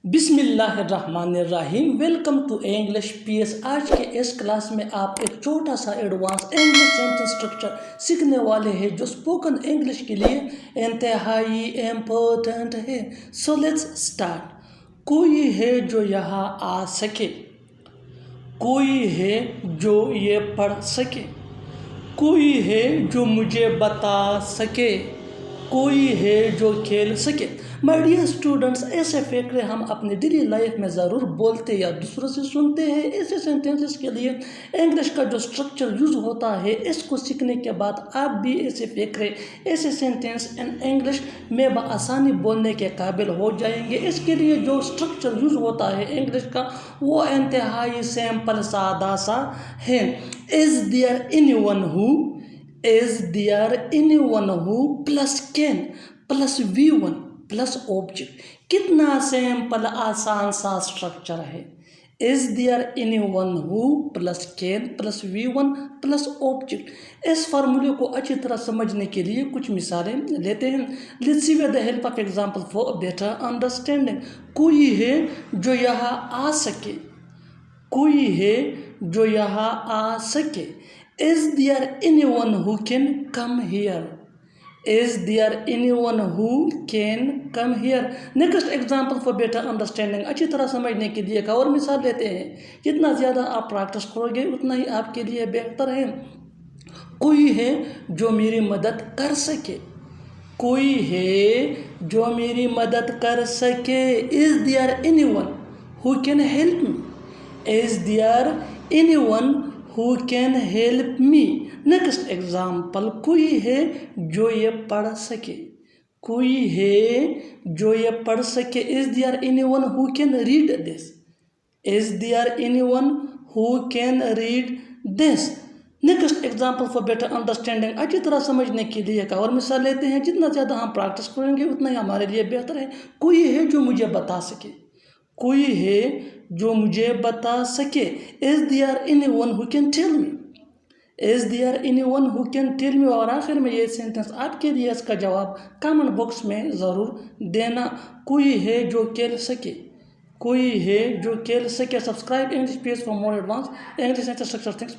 بسم اللہ الرحمن الرحیم۔ Welcome to English P S. آج کے اس کلاس میں آپ ایک چھوٹا سا ایڈوانس انگلش سینٹنس اسٹرکچر سیکھنے والے ہیں جو اسپوکن انگلش کے لیے انتہائی امپورٹنٹ ہے۔ So let's start. کوئی ہے جو یہاں آ سکے، کوئی ہے جو یہ پڑھ سکے، کوئی ہے جو مجھے بتا سکے، کوئی ہے جو کھیل سکے۔ مائی ڈیئر اسٹوڈنٹس، ایسے فقرے ہم اپنی ڈیلی لائف میں ضرور بولتے یا دوسروں سے سنتے ہیں۔ ایسے سینٹینسز کے لیے انگلش کا جو اسٹرکچر یوز ہوتا ہے، اس کو سیکھنے کے بعد آپ بھی ایسے فقرے، ایسے سینٹینس ان انگلش میں بآسانی بولنے کے قابل ہو جائیں گے۔ اس کے لیے جو اسٹرکچر یوز ہوتا ہے انگلش کا، وہ انتہائی سمپل سادہ سا ہے۔ Is there any one who, is there anyone who plus can plus V1 plus object۔ کتنا سمپل آسان سا اسٹرکچر ہے۔ is there anyone who plus can plus V1 plus object۔ اس فارمولے کو اچھی طرح سمجھنے کے لیے کچھ مثالیں لیتے ہیں۔ let's see with the help of example for better understanding۔ کوئی ہے جو یہاں آ سکے، کوئی ہے جو یہاں آ سکے۔ is there anyone who can come here؟ is there anyone who can come here؟ Next example for better understanding. اچھی طرح سمجھنے کے لیے ایک اور مثال لیتے ہیں۔ جتنا زیادہ آپ پریکٹس کرو گے اتنا ہی آپ کے لیے بہتر ہے۔ کوئی ہے جو میری مدد کر سکے، کوئی ہے جو میری مدد کر سکے۔ is there anyone who can help me؟ is there anyone who can help me؟ Next example, کوئی ہے جو یہ پڑھ سکے، کوئی ہے جو یہ پڑھ سکے۔ is there anyone who can read this؟ is there anyone who can read this؟ Next example for better understanding. اچھی طرح سمجھنے کے لیے ایک اور مثال لیتے ہیں۔ جتنا زیادہ ہم پریکٹس کریں گے اتنا ہی ہمارے لیے بہتر ہے۔ کوئی ہے جو مجھے بتا سکے، کوئی ہے جو مجھے بتا سکے۔ is there anyone who can tell me؟ is there anyone who can tell me؟ اور آخر میں یہ سینٹنس آپ کے لیے اس کا جواب کامنٹ باکس میں ضرور دینا۔ کوئی ہے جو کھیل سکے، کوئی ہے جو کھیل سکے۔ Subscribe English page for more advance English structure things.